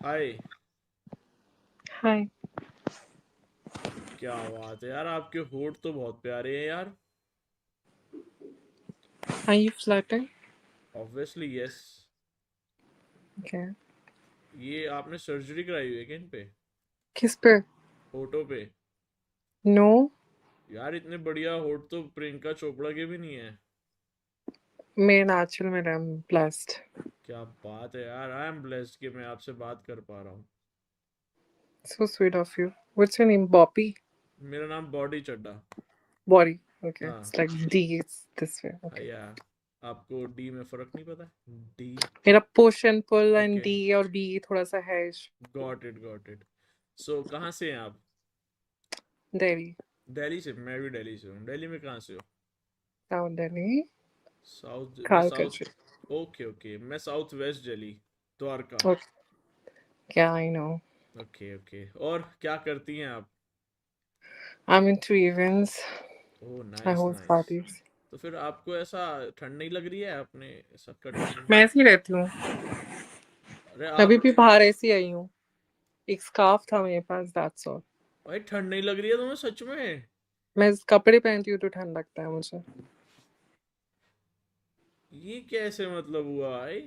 हाय। हाय। क्या बात है यार, आपके होठ तो बहुत प्यारे हैं यार। Are you flirting? Obviously yes. Okay. ये आपने सर्जरी कराई हुई है क्या इन पे? किस पे? होठों पे? No, यार इतने बढ़िया होठ तो प्रियंका चोपड़ा के भी नहीं है। मेरे नेचुरल में I'm blessed. क्या बात है यार, आई एम ब्लेस्ड कि मैं आपसे बात कर पा रहा हूँ। So sweet of you. What's your name? Boppy? मेरा नाम बॉडी चड्डा। Body. Okay. हाँ। It's like D. It's this way. हाँ Okay. या आपको डी में फर्क नहीं पता? डी। मेरा push and pull and okay. D और B थोड़ा सा है गॉट इट गॉट इट। सो कहाँ से हैं आप? Delhi. दिल्ली से? मैं भी दिल्ली से हूँ। दिल्ली में कहाँ से हो? South Delhi. साउथ? मैं साउथ। Calcutta. ओके ओके, मैं south west Delhi, Dwarka. Okay. Yeah, I know. Okay okay, और क्या करती हैं आप? I'm into events. Oh I nice host nice. parties. तो फिर आपको ऐसा ठंड नहीं लग रही है? आपने ऐसा कट। मैं ऐसी ही रहती हूँ। अरे अभी आप। भी बाहर ऐसी आई हूँ। एक स्कार्फ था मेरे पास, that's all. भाई ठंड नहीं लग रही है तुम्हें सच में? मैं कपड़े पहनती हूँ तो ठंड लगता है मुझे। ये कैसे मतलब हुआ भाई?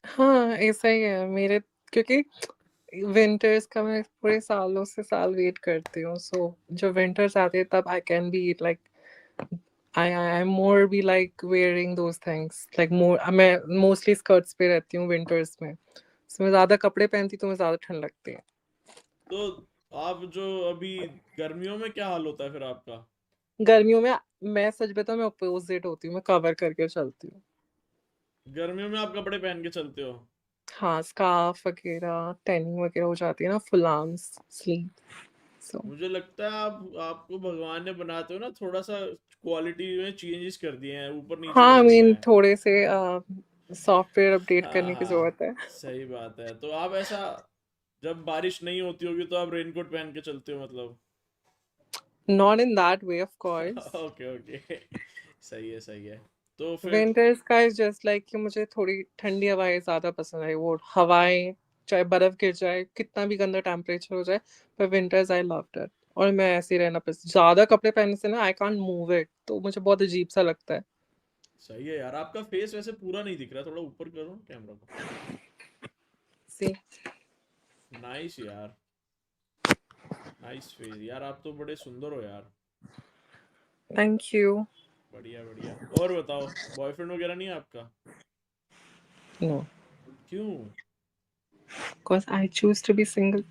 हाँ, ऐसा ही है मेरे, क्योंकि विंटर्स का मैं पूरे सालों से साल वेट करती हूँ, सो जो विंटर्स आते हैं तब I can be like I am more be like wearing those things like more. मैं मोस्टली स्कर्ट्स पे रहती हूँ विंटर्स में, so मैं ज्यादा कपड़े पहनती तो मैं ज्यादा ठंड लगती है। तो आप जो अभी गर्मियों में क्या हाल होता है फिर आपका? गर्मियों में मैं सच बताऊँ, मैं अपोजिट होती हूँ, मैं कवर करके चलती हूँ। गर्मियों में आप कपड़े पहन के चलते हो? हाँ, स्कार्फ वगैरह टैनिंग वगैरह हो जाती है ना, फुल आर्म्स स्लीव, सो मुझे लगता है आप आपको भगवान ने बनाते हो ना, थोड़ा सा क्वालिटी में चेंजेस कर दिए हैं, ऊपर नीचे हाँ, कर आई दिया मीन है। थोड़े से सॉफ्टवेयर अपडेट हाँ करने की हाँ, जरूरत है। सही बात है। तो आप ऐसा, जब बारिश नहीं होती होगी तो आप रेनकोट पहन के चलते हो मतलब? Not in that way of course. Okay okay. सही है सही है। तो फिर। विंटर्स का इज जस्ट लाइक कि मुझे थोड़ी ठंडी हवाएं ज्यादा पसंद है, वो हवाएं चाहे बर्फ गिर जाए, कितना भी गंदा टेम्परेचर हो जाए, पर विंटर्स आई लव दैट। और मैं ऐसे ही रहना पसंद, ज्यादा कपड़े पहनने से ना आई कांट मूव इट, तो मुझे बहुत अजीब सा लगता है। सही है यार, आपका फेस वैसे पूरा नहीं दिख रहा, थोड़ा ऊपर करो कैमरा को। सी। नाइस यार। नाइस फेस यार, आप तो बड़े सुंदर हो यार। Thank you. बढ़िया बढ़िया। और बताओ, बॉयफ्रेंड वगैरह नहीं है आपका? नो, क्यों? Because I choose to be single.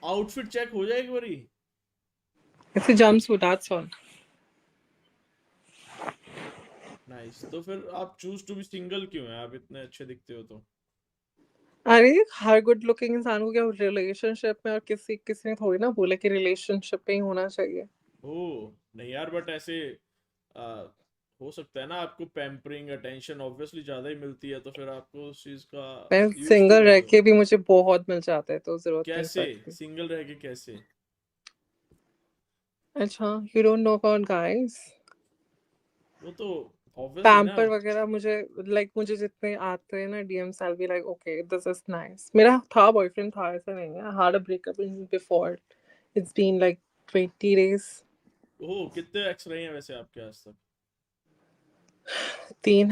Outfit check हो जाए एक बारी। It's a jumpsuit, that's all. Nice. तो फिर आप चूज टू बी सिंगल क्यों है? आप इतने अच्छे दिखते हो तो। अरे, हर गुड लुकिंग इंसान को क्या रिलेशनशिप में, और किसी किसी ने थोड़ी ना बोला कि रिलेशनशिप में ही होना चाहिए। ओ नहीं यार, बट ऐसे आ, हो सकता है ना, आपको पैम्परिंग अटेंशन ऑब्वियसली ज्यादा ही मिलती है, तो फिर आपको उस चीज का मैं यूज टू सिंगल रह होगे। के भी मुझे बहुत मिल जाता है, तो जरूरत नहीं कैसे? पड़ती। सिंगल रह के कैसे? अच्छा, you don't know about guys? वो तो ऑब्वियसली ना। पैम्पर वगैरह मुझे, लाइक मुझे जितने आते हैं ना DMs, I be like okay this is nice. मेरा था बॉयफ्रेंड था, ऐसा नहीं है, I had a breakup in before, it's been like 20 days। Oh, कितने एक्स रहे हैं वैसे आपके आज तक? 3।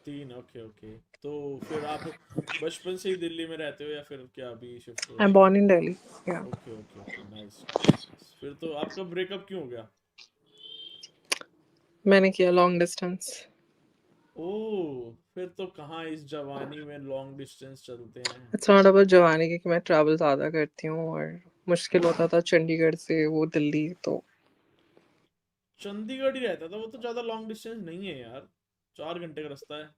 तीन? Okay okay. तो फिर आप बचपन से ही दिल्ली में रहते हो या फिर क्या अभी शिफ्ट हुए आई एम हो? Born in Delhi. Yeah, okay okay okay, nice nice nice. फिर तो आपका ब्रेकअप क्यों हो गया? मैंने किया लॉन्ग डिस्टेंस। ओह, फिर तो कहाँ इस जवानी में लॉन्ग डिस्टेंस चलते हैं। इट्स नॉट अबाउट जवानी की, कि मैं ट्रैवल ज़्यादा करती हूँ और मुश्किल होता था चंडीगढ़ से वो दिल्ली, तो चंडीगढ़ ही रहता था वो, तो ज्यादा लॉन्ग डिस्टेंस नहीं है यार, 4 घंटे का रास्ता है।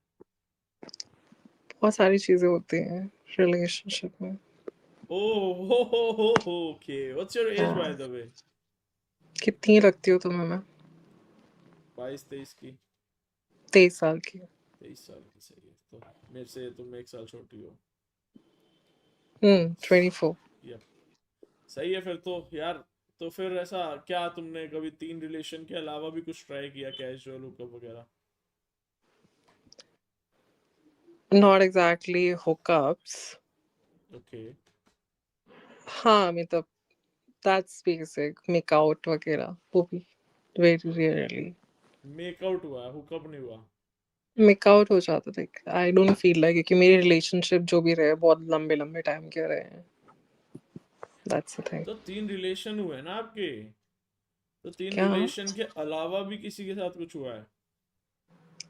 बहुत सारी चीज़ें होती हैं रिलेशनशिप में। ओह हो okay, what's your age by हाँ। The way? कितनी लगती हो तुम्हें मैं? 22 23 की? 23 साल की। 23 साल की, सही है। तो मेरे से तुम 1 साल छोटी हो। 24। यप। सही है फिर तो यार। तो फिर ऐसा क्या, तुमने कभी 3 रिलेशन के अलावा भी कुछ ट्राई किया, कैजुअल हुकअप वगैरह? Not exactly hookups, okay. हाँ मतलब दैट्स बेसिक मेकआउट वगैरह वो भी वेरी रेयरली मेकआउट हुआ है, हुकअप नहीं हुआ? मेकआउट हो जाता like I don't feel like क्योंकि मेरी रिलेशनशिप जो भी रहे बहुत लंबे लंबे टाइम के रहे हैं दैट्स द थिंग तो 3 रिलेशन हुए ना आपके, तो 3 क्या रिलेशन के अलावा भी किसी के साथ कुछ हुआ है?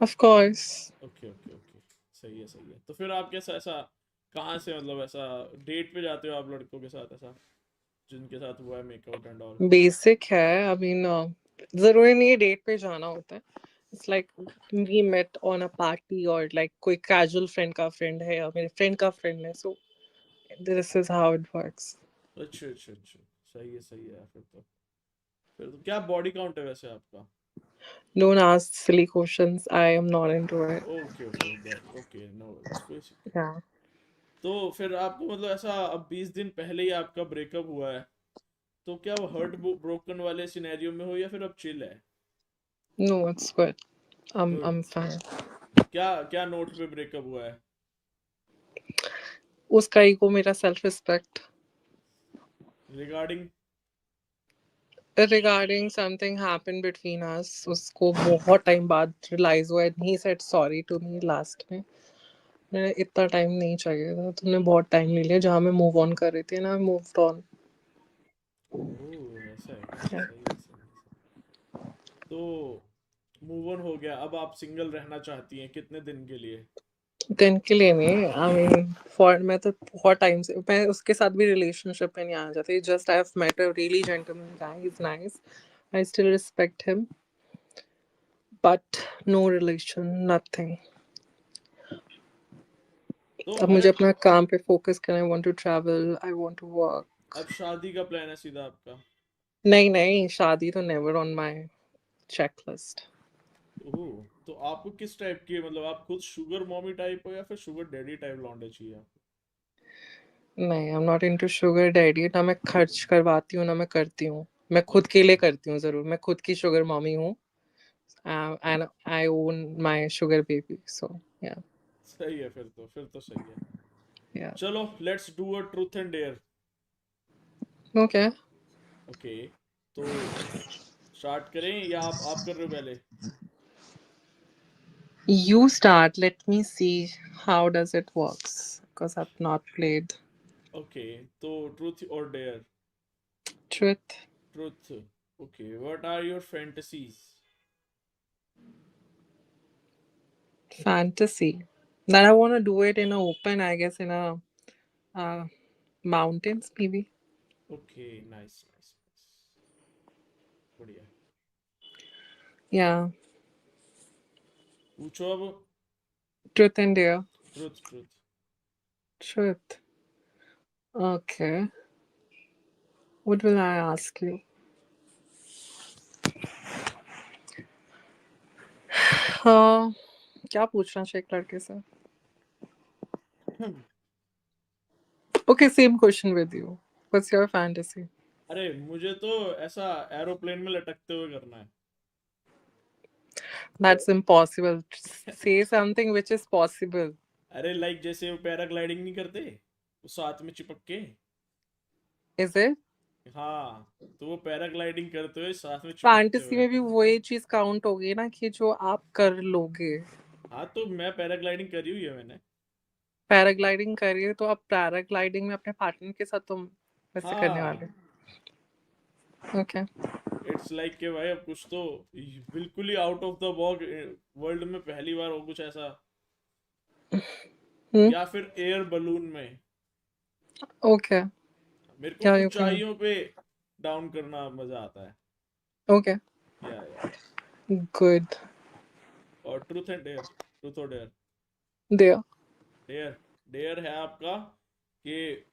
Of course okay okay okay, सही है सही है। तो फिर आप कैसा ऐसा कहाँ से, मतलब ऐसा डेट पे जाते हो आप लड़कों के साथ, ऐसा जिनके साथ हुआ है मेकआउट एंड ऑल? बेसिक है आई मीन जरूरी नहीं है डेट पे जाना होता है it's like we met on a party और लाइक कोई कैजुअल फ्रेंड का फ्रेंड है या मेरे फ्रेंड का फ्रेंड है so this is how it works अच्छा अच्छा अच्छा, सही है यार। फिर तो क्या बॉडी काउंट है वैसे आपका? Don't ask silly questions I am not into it okay okay, okay, no worries, कोई दिक्कत नहीं। या तो फिर आपको मतलब ऐसा अब 20 दिन पहले ही आपका ब्रेकअप हुआ है, तो क्या वो हर्ट ब्रोकन वाले सिनेरियो में हो या फिर अब चिल है? No it's good good. I'm fine क्या क्या नोट पे ब्रेकअप हुआ है? उसका ईगो मेरा self respect regarding? regarding something happened between us उसको बहुत टाइम बाद रियलाइज हुआ and he said sorry to me last में मैंने इतना टाइम नहीं चाहिए था तुमने बहुत टाइम ले लिया जहाँ मैं मूव ऑन कर रही थी ना मूव ऑन ओह ऐसा है क्या, सही है। तो मूव ऑन हो गया, अब आप सिंगल रहना चाहती हैं कितने दिन के लिए? दिन के लिए नहीं आई मीन फॉर मैं तो बहुत टाइम से मैं उसके साथ भी रिलेशनशिप में नहीं आना चाहती just I have met a really gentleman guy he is nice I still respect him but no relation nothing तो अब मैंने, मुझे अपना काम पे फोकस करना I want to travel I want to work अब शादी का प्लान है सीधा आपका? नहीं नहीं शादी तो नेवर ऑन माय चेकलिस्ट ओह, तो आपको किस टाइप की, मतलब आप खुद शुगर मॉमी टाइप हो या फिर शुगर डैडी टाइप लौंडे चाहिए आपको? नहीं आई am not into sugar daddy ना मैं खर्च करवाती हूँ ना मैं करती हूँ मैं खुद के अच्छा, लिए करती हूँ जरूर मैं खुद की शुगर मॉमी हूँ and I own my sugar baby so yeah सही है, फिर तो सही है। या चलो let's do a truth and dare. Okay okay, तो स्टार्ट करें या आप कर रहे हो पहले? you start let me see how does it works because I've not played okay, तो ट्रूथ और dare. truth truth. Okay, what are your fantasies? fantasy then I want to do it in a open I guess in a uh, mountains maybe okay, nice nice nice, बढ़िया। yeah पूछो अब। truth and dare truth truth. truth okay what will I ask you हाँ क्या पूछना चाहिए एक लड़के से okay same question with you what's your fantasy अरे मुझे तो ऐसा एरोप्लेन में लटकते हुए करना है। that's impossible say something which is possible अरे लाइक जैसे वो पैराग्लाइडिंग नहीं करते, वो साथ में चिपक के। is it हाँ, तो वो पैराग्लाइडिंग करते हुए साथ में चिपकते फैंटेसी हुए। में भी वही चीज काउंट होगी ना कि जो आप कर लोगे हाँ, तो मैं पैराग्लाइडिंग करी हुई है मैंने। पैराग्लाइडिंग करिए तो आप पैराग्लाइडिंग में अपने पार्टनर के साथ तुम वैसे करने वाले हाँ, ओके इट्स लाइक के भाई अब कुछ तो बिल्कुल ही out of the box, world में पहली बार हो कुछ ऐसा। हम्म या फिर एयर बलून में। ओके मेरे को क्या यू कैन ऊंचाइयों पे डाउन करना मजा आता है। ओके या गुड और ट्रूथ एंड डेयर, ट्रूथ और डेयर? Dare dare. डेयर है आपका कि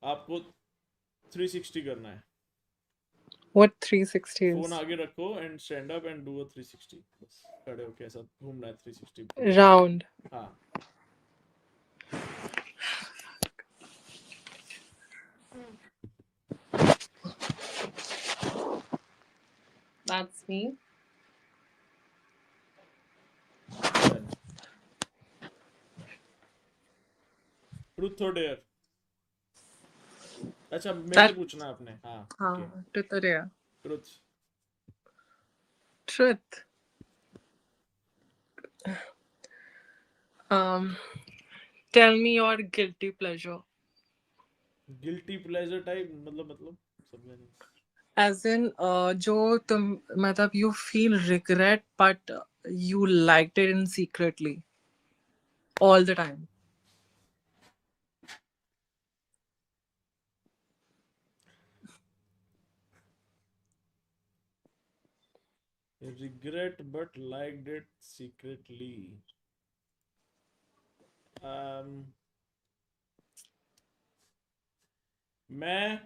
आपको 360 करना है। व्हाट 360 फोन इज आगे रखो and stand up and do a 360, बस खड़े होके ऐसा घूमना है 360 पूरा। राउंड हाँ। That's me done. ट्रूथ और डेयर? अच्छा मेरे से That पूछना है आपने, हाँ ओके। हाँ Tutaria. Truth. Truth. Um, tell me your guilty pleasure. Guilty pleasure type मतलब समझा नहीं। As in, जो तुम मतलब you feel regret but you liked it in secretly all the time. Regret but liked it secretly. um, मैं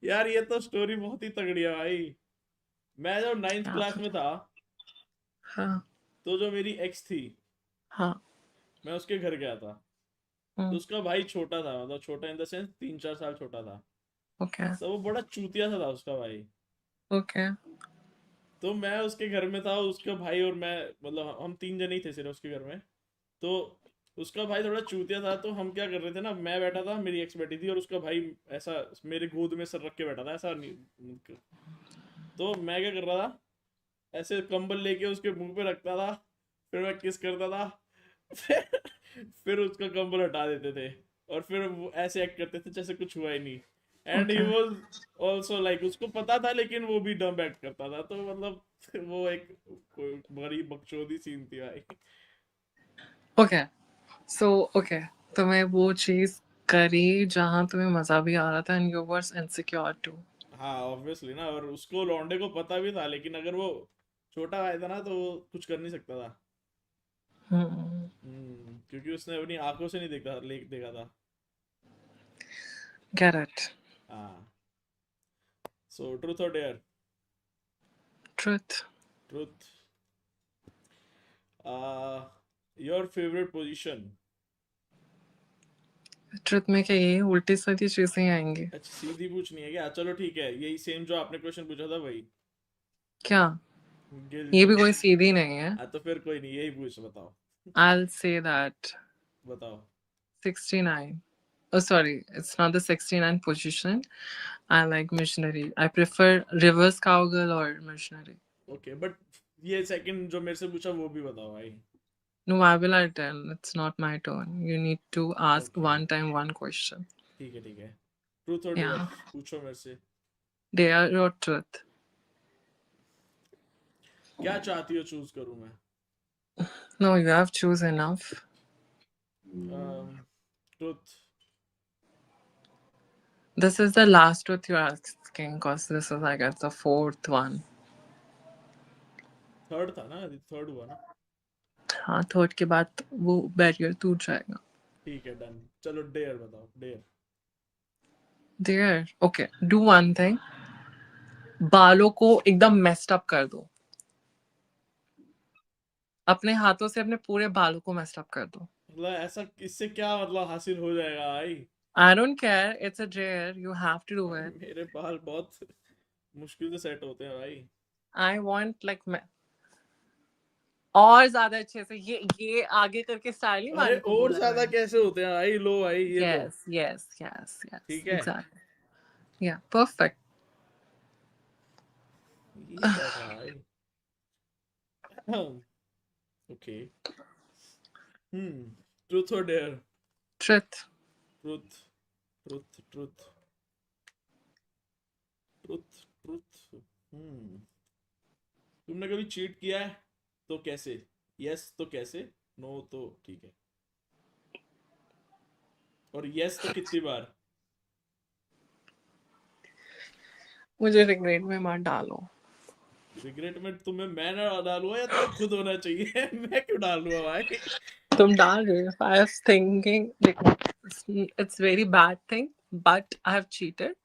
यार ये तो स्टोरी बहुत ही तगड़ी है भाई। मैं जब 9th हाँ क्लास में था, हाँ तो जो मेरी एक्स थी, हाँ. मैं उसके घर गया था। तो उसका भाई छोटा था, मतलब छोटा इन द सेंस 3-4 साल छोटा था। Okay. तो वो बड़ा चूतिया सा था उसका भाई। Okay. तो मैं उसके घर में था, उसका भाई और मैं, मतलब हम 3 जने ही थे सिर्फ उसके घर में। तो उसका भाई थोड़ा चूतिया था, तो हम क्या कर रहे थे ना, मैं बैठा था, मेरी एक्स बैठी थी, और उसका भाई ऐसा मेरे गोद में सर रख के बैठा था, ऐसा नहीं। तो मैं क्या कर रहा था, ऐसे कंबल लेके उसके मुंह पे रखता था, फिर मैं किस करता था। फिर उसका कंबल हटा देते थे, और फिर वो ऐसे एक्ट करते थे जैसे कुछ हुआ ही नहीं। And he Okay. Was also like, उसको पता था लेकिन वो भी डम एक्ट करता था, तो मतलब वो एक कोई बड़ी बकचोदी सीन थी भाई। Okay. So okay. तुम्हें वो चीज करी जहाँ तुम्हें मजा भी आ रहा था and you were insecure too. हाँ ऑब्वियसली ना, और उसको लौंडे को पता भी था, लेकिन अगर वो छोटा भाई था ना, तो वो कुछ कर नहीं सकता था। Hmm. क्योंकि उसने अपनी आंखों से नहीं देखा था। Get it. हाँ। सो ट्रूथ और dare. Truth. Truth. Your favourite position. Truth में क्या ये उल्टी सीधी चीजें आएंगी? अच्छा सीधी पूछनी है क्या, चलो ठीक है, यही सेम जो आपने क्वेश्चन पूछा था वही। क्या? ये गिल्टी। भी कोई सीधी नहीं है. हाँ तो फिर कोई नहीं, यही पूछ, बताओ। I'll say that बताओ। 69. Oh, sorry, it's not the 69 position. I like missionary. I prefer reverse cowgirl or missionary. Okay but ये सेकंड जो मेरे से पूछा वो भी बताओ भाई। No, why will I tell? It's not my turn. You need to ask okay one time one question. ठीक है ठीक है। ट्रूथ और डेयर Yeah. पूछो मेरे से। Dare or truth? क्या चाहती हो चूज करूं मैं। No, you have choose enough. Truth. This is the last truth you're asking because this is, I guess, the fourth one. Third था ना, थर्ड हुआ ना। हाँ, थर्ड के बाद वो बैरियर टूट जाएगा. ठीक है डन, चलो डेयर बताओ, dare. Dare. Okay, do one thing. बालों को एकदम मेस्ड अप कर दो. अपने हाथों से अपने पूरे बालों को मेस्ड अप कर दो. मतलब ऐसा इससे क्या मतलब हासिल हो जाएगा भाई। I don't care. It's a dare. You have to do भाई it. मेरे बाल बहुत मुश्किल से सेट होते हैं भाई। I want like और ज्यादा अच्छे से ये आगे करके स्टाइल ही अरे मारने को और बोला है ज्यादा मैंने. कैसे होते हैं भाई, लो भाई ये लो। Yes, yes, yes, yes. ठीक है। Exactly. Yeah, perfect. ये क्या था भाई। ओके। ट्रूथ और dare. Truth. Truth. Truth truth truth truth. हम्म तुमने कभी चीट किया है तो कैसे। यस तो कैसे, नो तो ठीक है, और यस तो कितनी बार। मुझे रिग्रेट में मत डालो. रिग्रेट में तुम्हें मैं ना डालूंगा, या तुम्हें खुद होना चाहिए। मैं क्यों डालूंगा भाई। तुम डाल रहे हो. I was thinking like it's very bad thing, but I have cheated.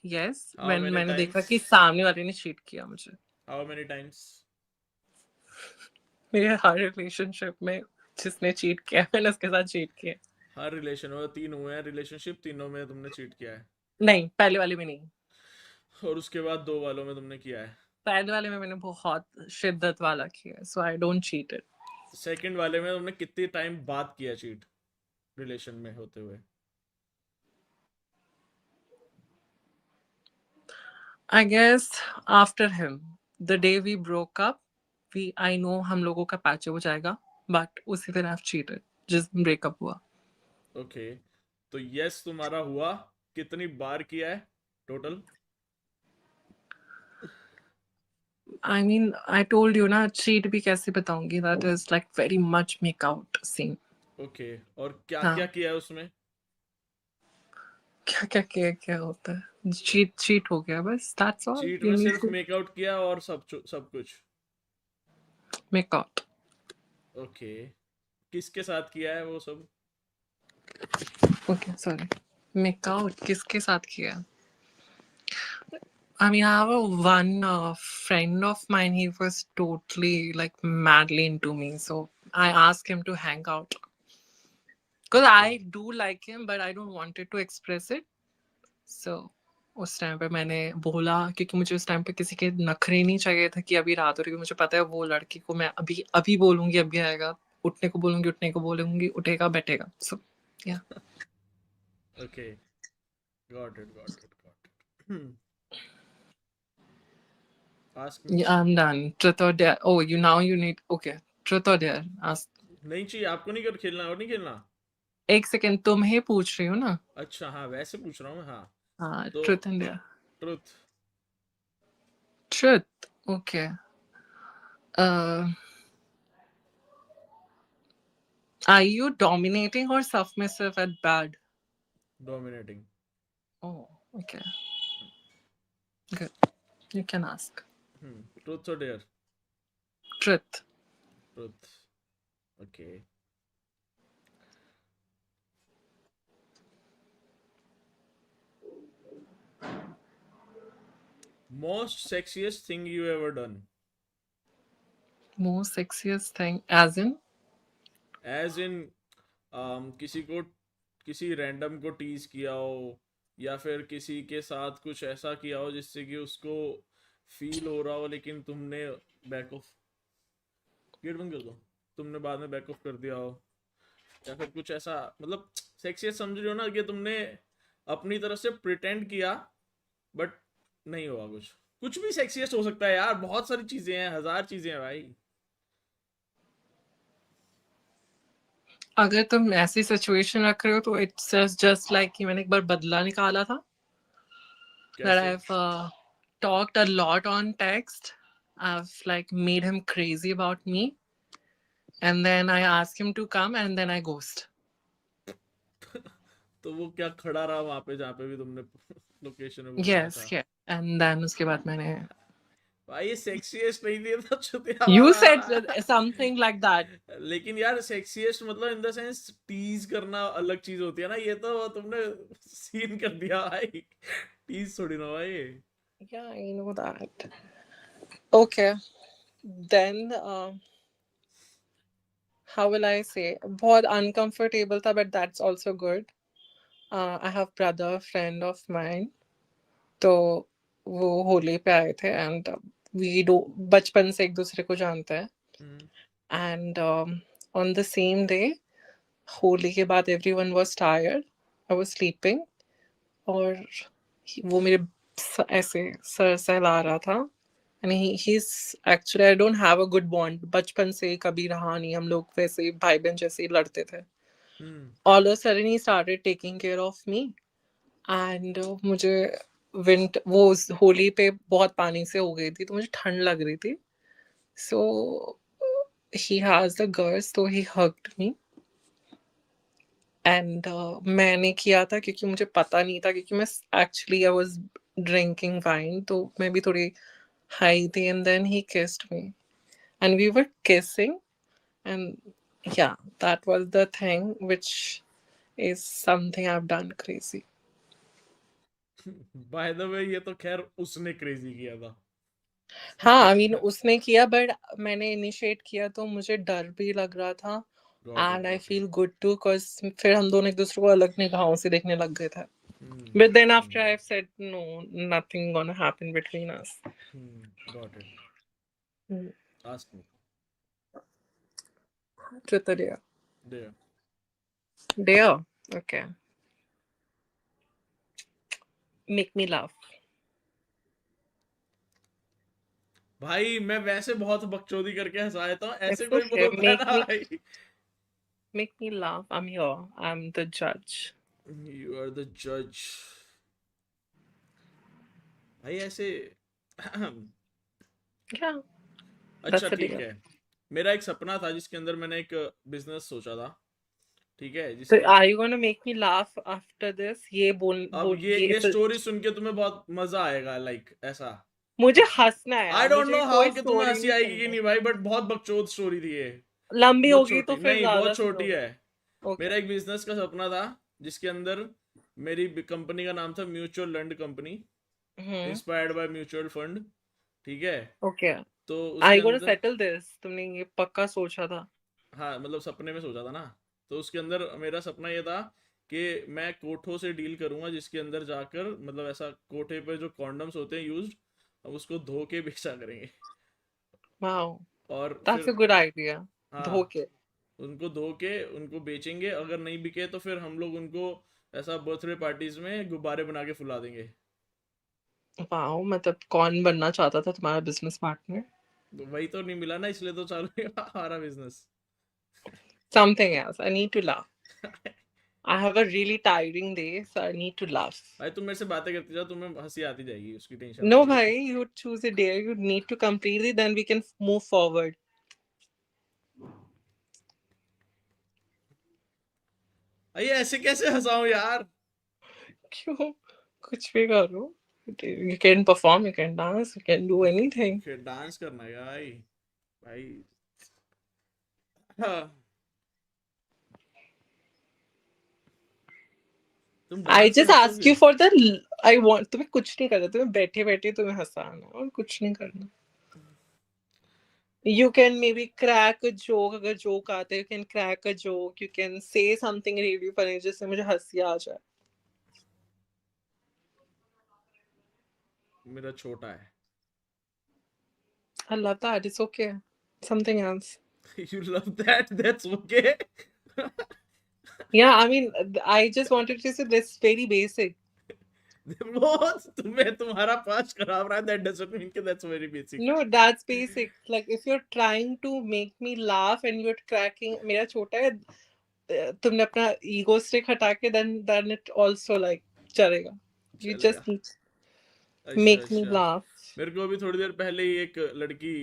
Yes, how when many मैंने देखा टाइम्स। कि सामने वाले ने cheat किया मुझे. How many times. मेरे हर रिलेशनशिप में जिसने cheat किया मैंने उसके साथ cheat किया. हर रिलेशन में 3 हुए हैं रिलेशनशिप, तीनों में तुमने चीट किया है। नहीं, पहले वाले में नहीं. और उसके बाद 2 वालों में तुमने किया है। पहले वाले में मैंने बहुत शिद्दत वाला किया. So I don't cheat it. Second वाले में तुमने कितनी टाइम बात किया चीट, रिलेशन में होते हुए। I guess after him, the day we broke up, I know हम लोगों का patch हो जाएगा, but उसी दिन I've cheated. जिस दिन breakup हुआ. ओके, तो यस तुम्हारा हुआ। कितनी बार किया है total? I mean, I told you ना cheat भी कैसे बताऊंगी? That is like very much make out scene. Okay, और क्या क्या हाँ, किया है उसमें? क्या क्या क्या क्या होता है? Cheat हो गया बस. That's all चीट you में need सिर्फ to मेकआउट किया और सब कुछ? make out. ओके, किसके साथ किया है वो सब? Okay, sorry. Make out किसके साथ किया? I mean, I have one friend of mine. He was totally like madly into me, so I asked him to hang out because okay. I do like him, but I don't wanted to express it. So उस time पे मैंने बोला क्योंकि मुझे उस time पे किसी के नखरे नहीं चाहिए था कि अभी रात हो रही है, मुझे पता है वो लड़की को मैं अभी अभी बोलूंगी अभी आएगा, उठने को बोलूंगी उठेगा बैठेगा. So yeah. Okay, got it. Ask me. Yeah, I'm done. Truth or dare? Oh, you need okay. Truth or dare? Ask. नहीं चाहिए आपको, नहीं कर खेलना और नहीं खेलना? एक सेकेंड तुम्हें पूछ रही हूँ ना. अच्छा हाँ, वैसे पूछ रहा हूँ मैं, हाँ। हाँ, तो truth and dare. Truth. Truth. Okay. Uh, are you dominating or submissive at bad? Dominating. Oh, okay. Good. You can ask. Truth और dare? Truth. Truth. Okay. Most sexiest thing you ever done? Most sexiest thing, as in? As in किसी को, किसी random को tease किया हो, या फिर किसी के साथ कुछ ऐसा किया हो जिससे कि उसको फील हो रहा हो लेकिन तुमने बैक ऑफ, गेट बंद कर दो, तुमने बाद में बैक ऑफ कर दिया हो, या फिर कुछ ऐसा, मतलब सेक्सियस समझ रहे हो ना, कि तुमने अपनी तरफ से प्रिटेंड किया बट नहीं हुआ कुछ। कुछ भी सेक्सियस हो सकता है यार, बहुत सारी चीजें हैं, हजार चीजें हैं भाई। अगर तुम ऐसी सिचुएशन रख रहे हो तो इट्स जस्ट लाइक कि मैंने एक बार बदला निकाला था. That कैसे? I've talked a lot on text. I've like made him crazy about me, and then I ask him to come, and then I ghost. तो वो क्या खड़ा रहा वहां पे जहाँ पे भी तुमने लोकेशन में बुलाया Yes, था? yeah. And then उसके बाद मैंने. भाई ये सेक्सीएस्ट नहीं दिया था चुतिया You वाला। said something like that. लेकिन यार सेक्सीएस्ट मतलब इन द सेंस टीज करना अलग चीज होती है ना, ये तो तुमने सीन कर दिया भाई, टीज थोड़ी ना भाई। Yeah, I know that. Okay. Then, how will I say? बहुत uncomfortable था, but that's also good. I have brother friend of mine. तो वो होली पे आए थे एंड वी डू बचपन से एक दूसरे को जानते हैं. हम्म। And on the same day Holi के बाद everyone was tired. I was sleeping और वो मेरे ऐसे सर सहला रहा था. And he is actually I don't have a good bond. बचपन से कभी रहा नहीं, हम लोग वैसे भाई बहन जैसे ही लड़ते थे. हम्म। All of sudden he started taking care of me. And मुझे विंट वो होली पे बहुत पानी से हो गई थी तो मुझे ठंड लग रही थी. सो ही हैज द गर्ल्स तो ही हग्ड मी. एंड मैंने किया था क्योंकि मुझे पता नहीं था, क्योंकि मैं actually I was drinking wine तो मैं भी थोड़ी हाई थी. And then he kissed me and we were kissing. And yeah, that was the thing which is something I've done crazy. By the way ये तो खैर उसने क्रेजी किया था। हाँ, आई मीन उसने किया बट मैंने इनिशिएट किया तो मुझे डर भी लग रहा था. Got it, and I got it. Feel good too because फिर हम दोनों एक दूसरे को अलग निगाहों से देखने लग गए थे. But then after I have said no, nothing gonna happen between us. Got it. Ask me. Tritaria. Dare. Dear. Okay. Make me laugh. भाई मैं वैसे बहुत बकचोदी करके हंसा देता हूँ, ऐसे It's कोई okay. बोलता है ना भाई। Make me laugh. I'm here. I'm the judge. You are the जज। भाई ऐसे Yeah, अच्छा that's the ठीक deal. है। मेरा एक सपना था जिसके अंदर मैंने एक बिजनेस सोचा था, ठीक है, So जिसके are you gonna make me laugh after this? ये बोल अब बोल ये ये ये तो स्टोरी सुन के तुम्हें बहुत मजा आएगा, लाइक ऐसा। मुझे हंसना है आई यार, डोंट मुझे नो हाउ कोई कि तुम्हें स्टोरी हंसी नहीं आएगी कि सुननी। नहीं भाई, बट बहुत बकचोद स्टोरी थी ये। लंबी बहुत होगी तो छोटी फिर नहीं, ज्यादा बहुत छोटी सुनोगे। है। ओके। मेरा एक बिजनेस का सपना था जिसके अंदर मेरी कंपनी का नाम था म्यूचुअल लंड कंपनी, हम्म। इंस्पायर्ड बाय म्यूचुअल फंड, ठीक है। ओके। तो आर उसके यू गोना अंदर, सेटल दिस? तुमने ये पक्का सोचा था? हाँ मतलब सपने में सोचा था ना। तो उसके अंदर मेरा सपना ये था कि मैं कोठों से डील करूंगा, जिसके अंदर जाकर मतलब ऐसा कोठे पे जो कॉन्डम्स होते हैं यूज्ड, अब उसको धो के बेचा करेंगे। वाओ, और दैट्स फिर अ गुड आइडिया। हाँ, धोखे। उनको धो के उनको बेचेंगे, अगर नहीं बिके तो फिर हम लोग उनको ऐसा बर्थडे पार्टीज में गुब्बारे बना के फुला देंगे। वाओ, मतलब कौन बनना चाहता था तुम्हारा बिजनेस पार्टनर? तो वही तो नहीं मिला ना, इसलिए तो चालू है हमारा business. Something else. I need to laugh. I have a really tiring day, so I need to laugh. भाई तुम मेरे से बातें करती जाओ, तुम्हें हंसी आती जाएगी, उसकी टेंशन No, मत लो। bhai, you choose a day. You need to complete it, then we can move forward. अरे ऐसे कैसे हंसाऊं यार। क्यों? कुछ भी करो। You can perform, you can dance, you can do anything. Okay dance करना है भाई। भाई हाँ, तुम I डांस से just ask हंसोगे। you for the. I want तुम्हें कुछ नहीं करना, तुम्हें बैठे बैठे तुम्हें हंसाना है और कुछ नहीं करना. You can maybe crack a joke, अगर joke आते हैं, you can crack a joke, you can say something really funny जिससे मुझे हंसी आ जाए. मेरा छोटा है। I love that. It's okay. Something else. You love that, that's okay। Yeah, I mean, I just wanted to say this very basic. वो तुम्हें तुम्हारा पास खराब रहा, that doesn't mean कि that's very basic। No, that's basic. Like if you're trying to make me laugh and you're cracking, मेरा छोटा है, तुमने अपना ego stick हटा के then it also like चलेगा. You चलेगा। just need to अच्छा make me अच्छा। laugh. मेरे को अभी थोड़ी देर पहले ही एक लड़की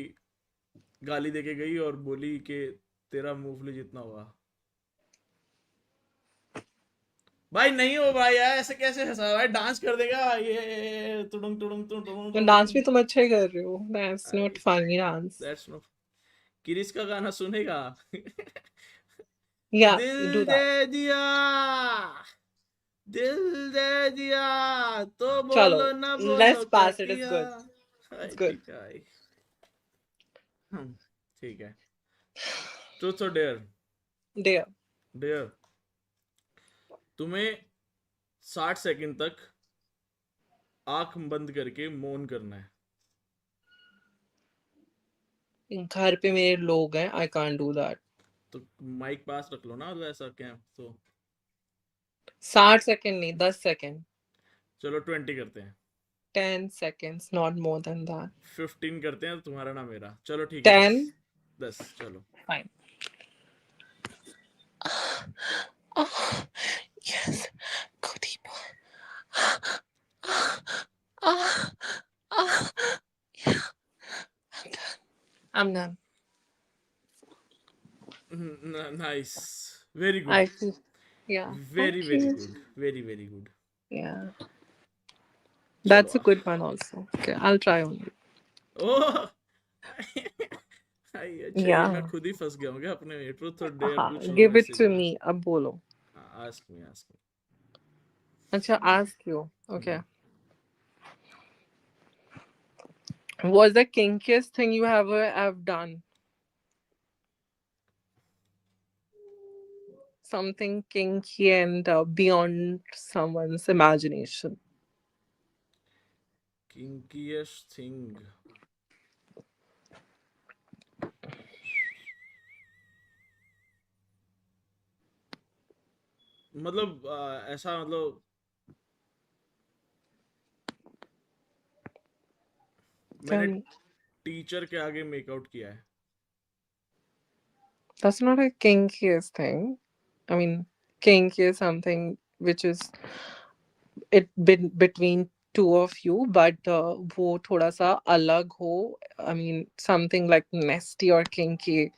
गाली देके गई और बोली कि तेरा मूंगफली जितना हुआ। भाई नहीं हो भाई यार, ऐसे कैसे हंसा भाई, डांस कर देगा ये तुडुंग तुडुंग तुडुंग तो डांस तुडुंग। भी तुम अच्छा ही कर रहे हो. That's भाई not funny dance. That's no. किरिस का गाना सुनेगा। Yeah, दिल do दे that. दिया, दिल दे दिया, तो बोलो चलो, ना बोलो let's क्या pass it. It's किया। good. It's भाई good. ठीक है भाई। ठीक है। ट्रूथ और डेयर। There. डेयर, तुम्हें 60 सेकंड तक आंख बंद करके मौन करना है। घर पे मेरे लोग हैं. I can't do that. तो माइक पास रख लो ना, मतलब ऐसा क्या तो। 60 सेकंड नहीं, 10 सेकंड. चलो 20 करते हैं। 10 seconds, not more than that. 15 करते हैं, तुम्हारा ना मेरा, चलो ठीक है 10। 10. 10 चलो। Fine. Oh, yes. Go deeper. Ah, ah, yeah. I'm done. I'm done. Nice, very good, I feel, yeah. very Thank very you. good, very very good। Yeah. चलो That's a good one also. Okay, I'll try on it. ओह भाई अच्छा, ये मैं Yeah. खुद ही फंस गया हूँ क्या अपने ट्रूथ और डेयर हाँ, पूछ रहा हूँ give it वैसे to भी। me. अब बोलो. आस्क मी आस्क अच्छा, ask you. Me. Okay. What's the kinkiest thing you ever have done? Something kinky and beyond someone's imagination. Kinkiest thing, मतलब ऐसा मतलब Tell मैंने me. टीचर के आगे मेकआउट किया है? That's not a kinkiest thing. I mean, kinky is something which is it between two of you, but वो थोड़ा सा अलग हो. I mean, something like nasty or kinky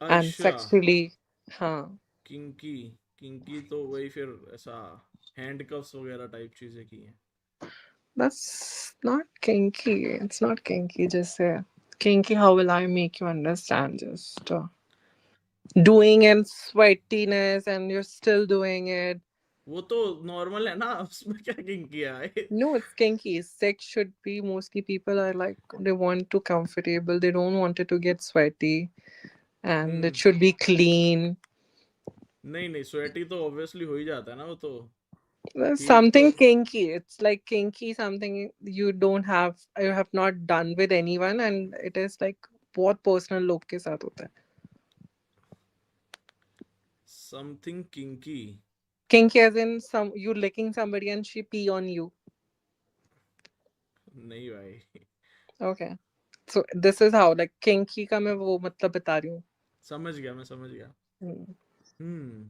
and अच्छा, sexually. हाँ. किंकी। किंकी तो वही फिर ऐसा हैंडकफ्स वगैरह टाइप चीजें की हैं। That's not kinky. It's not kinky. Just say kinky. How will I make you understand? Just doing and sweatiness, and you're still doing it. वो तो नॉर्मल है ना, उसमें क्या किंग किया है? No, it's kinky. Sex should be mostly people are like they want to comfortable. They don't want it to get sweaty, and it hmm. should be clean. नहीं नहीं, स्वेटी तो ऑब्वियसली हो ही जाता है ना वो तो। हीट तो। Something kinky. It's like kinky. Something you don't have. You have not done with anyone, and it is like बहुत personal लोग के साथ होता है. Something kinky. Kinky as in some you licking somebody and she pee on you. नहीं भाई। Okay. So this is how like kinky का मैं वो मतलब बता रही हूँ. समझ गया, मैं समझ गया। Hmm. Hmm.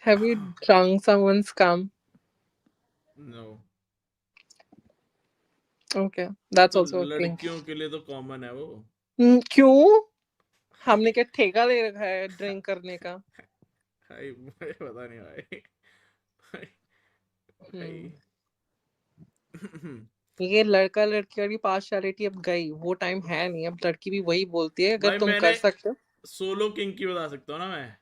Have you drunk someone's cum? No. Okay. वो That's तो also a kink. लड़कियों के लिए तो कॉमन है वो। क्यों? हमने क्या ठेका ले रखा है ड्रिंक करने का? भाई मुझे पता नहीं भाई। भाई, हम्म. भाई। ये लड़का लड़की वाली पार्शियलिटी अब गई. वो टाइम है नहीं. अब लड़की भी वही बोलती है अगर भाई तुम मैंने कर सकते हो. सोलो किंकी बता सकता हूँ ना मैं।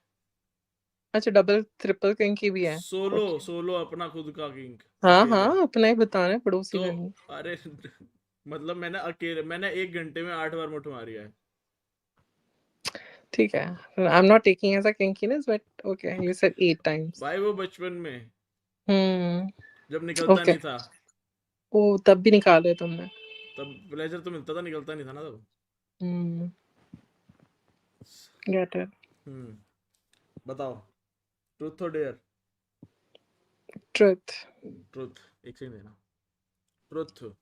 अच्छा डबल ट्रिपल किंकी भी है. Solo okay. सोलो अपना खुद का किंक। हाँ अकेले। हाँ अपना ही बताना है पड़ोसी तो का नहीं. अरे मतलब मैंने अकेले, मैंने 1 घंटे में 8 बार मुठ मारी है। ठीक है. I'm not taking as a kinkiness but okay you said 8 times. भाई वो बचपन में, हम्म. जब निकलता ओके. नहीं था। ओ तब भी निकाले तुमने. तब प्लेजर तो मिलता था, निकलता नहीं था ना तब। हम्म. Get it. हम्म। बताओ, ट्रूथ और डेयर? ट्रुथ. ट्रूथ। एक सेकंड देना। ट्रूथ।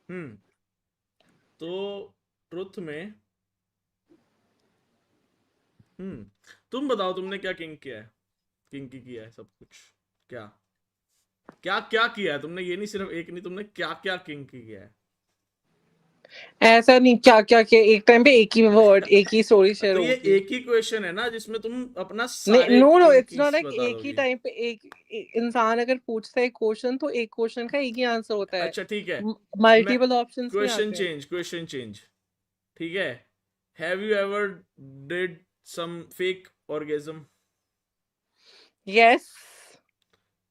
हम्म। तो ट्रूथ में, तुम बताओ तुमने क्या किंग किया है? किंग की किया है सब कुछ। क्या क्या क्या किया है तुमने? ये नहीं सिर्फ एक नहीं, तुमने क्या क्या किंग की किया है? ऐसा नहीं क्या क्या क्या एक टाइम पे एक ही वर्ड एक ही स्टोरी शेयर तो ये होगी. एक ही क्वेश्चन है ना जिसमें तुम अपना नहीं सारे no no it's not kinkiest like बता एक ही दोगी। टाइम पे इंसान अगर पूछता है क्वेश्चन तो एक क्वेश्चन का एक ही आंसर होता है. अच्छा ठीक है। मैं मल्टीपल ऑप्शंस नहीं क्वेश्चन आते हैं. Change, question change. ठीक है। Have you ever did some fake orgasm? Yes.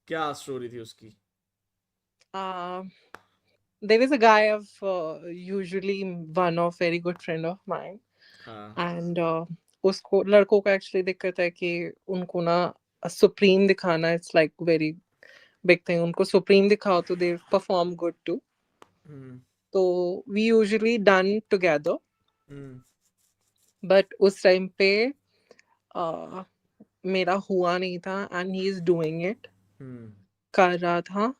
क्या स्टोरी थी उसकी? there is a guy of usually one of very good friend of mine हाँ। and उसको लड़कों का एक्चुअली दिक्कत है कि उनको ना सुप्रीम दिखाना it's like very big thing. उनको सुप्रीम दिखाओ तो दे परफॉर्म गुड टू. हम्म। तो वी यूजुअली डन टुगेदर हम्म। बट उस टाइम पे uh, मेरा हुआ नहीं था and he is doing it. हम्म। कर रहा था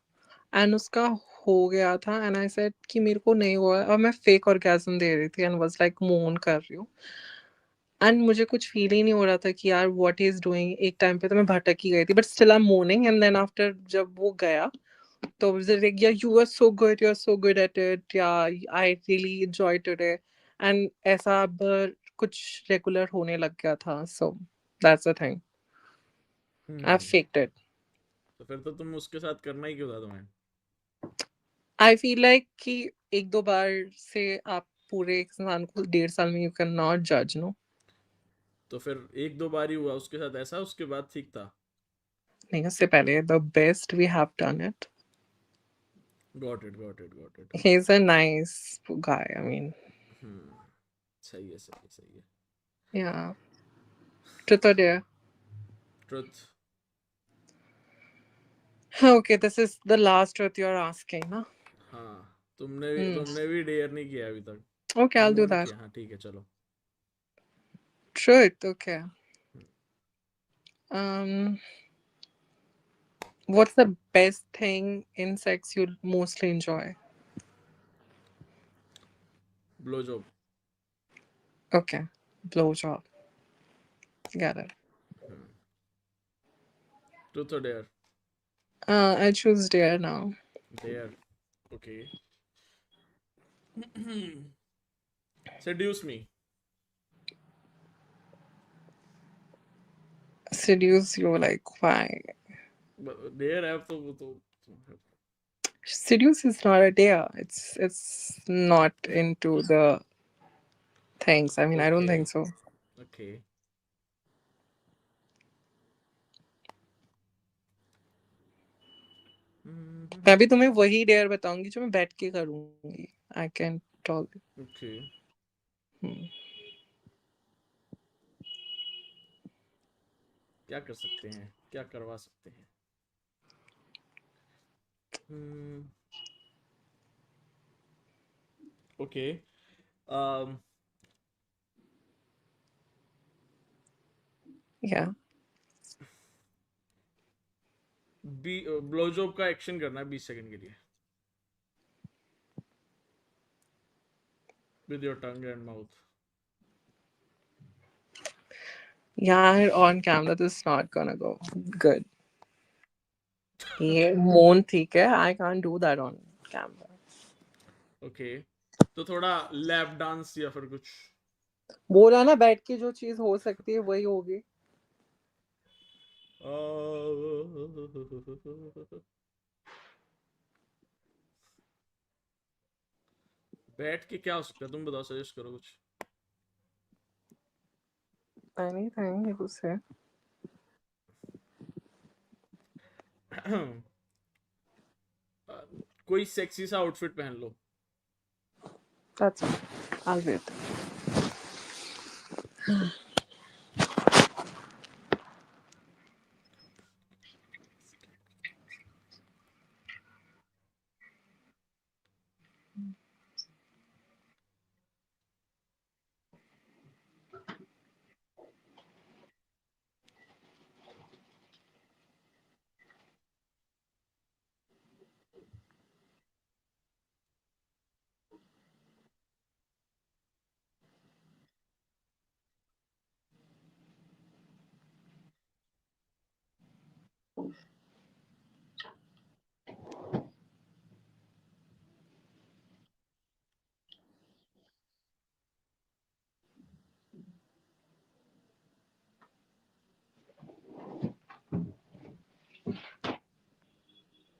एंड उसका हो गया था एंड आई सेड कि मेरे को नहीं हुआ है और मैं फेक ऑर्गेज़म दे रही थी एंड वाज लाइक मोन कर रही हूँ एंड मुझे कुछ फील ही नहीं हो रहा था कि यार व्हाट ही इज डूइंग. एक टाइम पे तो मैं भटक ही गई थी but still I am morning and then after जब वो गया तो was like yeah you are so good at it yeah I really enjoy today and ऐसा अब कुछ रेगुलर होने लग गया था. So that's the thing. I hmm. Faked it. तो फिर तो तुम उसके साथ करना ही क्यों था तुम्हें? आई फील लाइक कि एक दो बार से आप पूरे एक इंसान को 1.5 साल में यू कैन नॉट जज नो. तो फिर एक दो बार ही हुआ उसके साथ ऐसा, उसके बाद ठीक था? नहीं उससे पहले the best we have done it. Got it, got it, got it. He is a nice guy I mean. हम्म। सही है, सही है, सही है। या ट्रुथ और dare. Truth. Okay this is the last truth you are asking ना. हाँ, तुमने भी डेयर नहीं किया अभी तक। ओके आई विल डू तुमने नहीं दैट. किया, हाँ ठीक है चलो। Truth. Okay. Um, what's the best thing in sex you mostly enjoy? Blow job. Okay. Blowjob. Got it. Truth और dare. I choose dare now. Dare. Okay. Seduce me. Seduce you, like, why? Dare है तो वो तो. Seduce is not a dare. It's not into the things. I mean, I don't okay. think so. Okay. मैं भी तुम्हें वही dare बताऊंगी जो मैं बैठ के करूंगी. I can talk. ओके. क्या कर सकते हैं, क्या करवा सकते हैं. ओके. Yeah. ब्लो जॉब का एक्शन करना है 20 सेकंड के लिए. With your tongue and mouth. Yeah, on camera this is not gonna go good. ये मोन ठीक है. I can't do that on camera. Okay. तो थोड़ा लैप डांस या फिर कुछ. बोला ना, बैठ के जो चीज हो सकती है वही होगी. बैठ के क्या हो सकता है, तुम बताओ, सजेस्ट करो कुछ. Anything you could say. कोई सेक्सी सा आउटफिट पहन लो. That's it. I'll wait.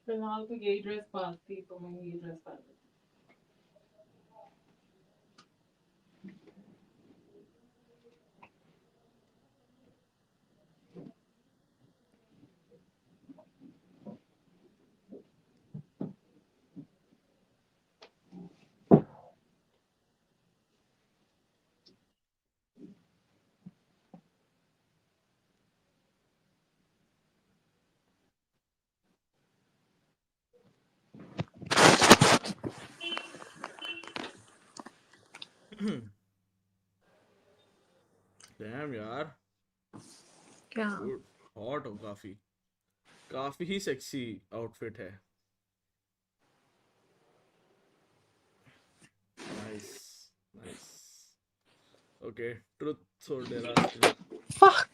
फिलहाल तो यही ड्रेस पहनती, तो मैं यही ड्रेस पहन. डैम यार. क्या? गुड. हॉट हो काफी. काफी ही सेक्सी आउटफिट है. नाइस. नाइस. ओके. ट्रुथ और dare. Ask me. Fuck.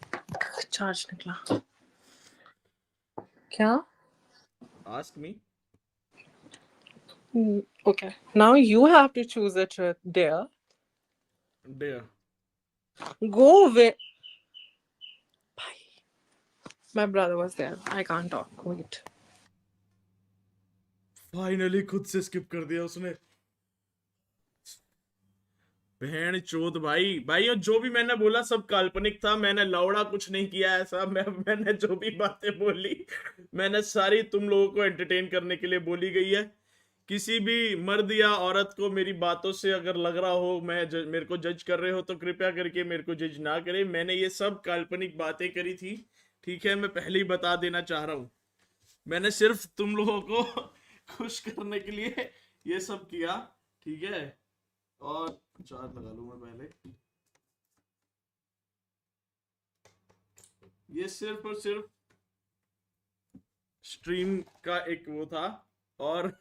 Charge निकला. क्या? Ask me. Okay. Now you have to choose a truth, dear. Dare. Go with. My brother was there. I can't talk. Wait. Finally खुद से skip कर दिया उसने. बहन चोद भाई. भाई और जो भी मैंने बोला सब काल्पनिक था. मैंने लौड़ा कुछ नहीं किया ऐसा. मैंने जो भी बातें बोली मैंने सारी तुम लोगों को एंटरटेन करने के लिए बोली गई है. किसी भी मर्द या औरत को मेरी बातों से अगर लग रहा हो मेरे को जज कर रहे हो तो कृपया करके मेरे को जज ना करें. मैंने ये सब काल्पनिक बातें करी थी. ठीक है, मैं पहले ही बता देना चाह रहा हूँ. मैंने सिर्फ तुम लोगों को खुश करने के लिए ये सब किया. ठीक है. और चार्ज लगा लूं मैं पहले. ये सिर्फ और सिर्फ स्ट्रीम का एक वो था। और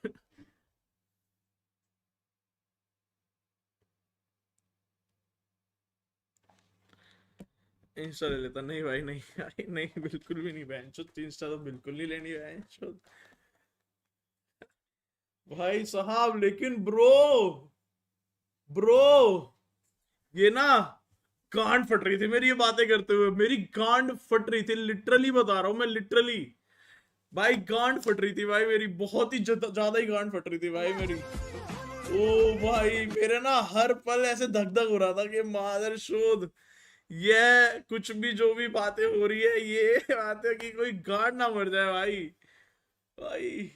इंस्टा ले लेता। नहीं भाई, नहीं भाई, नहीं, बिल्कुल भी नहीं बहन चोद, इंस्टा तो बिल्कुल नहीं लेनी बहन चोद। भाई साहब, लेकिन ब्रो, ब्रो, ये ना गांड फट रही थी मेरी ये बातें करते हुए, मेरी गांड फट रही थी, लिटरली बता रहा हूँ मैं, लिटरली। भाई गांड फट रही थी भाई मेरी, बहुत ही ज्यादा ही गांड फट रही थी भाई मेरी। ओ भाई, मेरे ना हर पल ऐसे धक धक हो रहा था कि मादर शोध, ये कुछ भी जो भी बातें हो रही है, ये बातें कि कोई गांड ना मर जाए भाई। भाई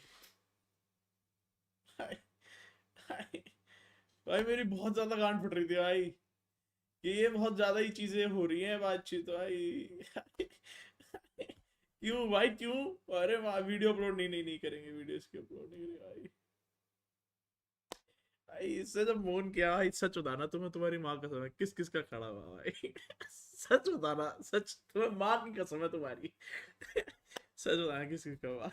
भाई, भाई, भाई मेरी बहुत ज्यादा गांड फट रही थी भाई, कि ये बहुत ज्यादा ही चीजें हो रही हैं बातचीत भाई। क्यों भाई, क्यों? अरे वाह, वीडियो अपलोड नहीं, नहीं, नहीं करेंगे, वीडियो इसके अपलोड नहीं करेंगे भाई। भाई इससे जब फोन किया भाई, सच बताना, तुम्हें तुम्हारी माँ कसम है, किस किस का खड़ा हुआ भाई? सच बताना, सच, तुम्हें माँ की कसम है तुम्हारी। सच बताना, किस किस का हुआ?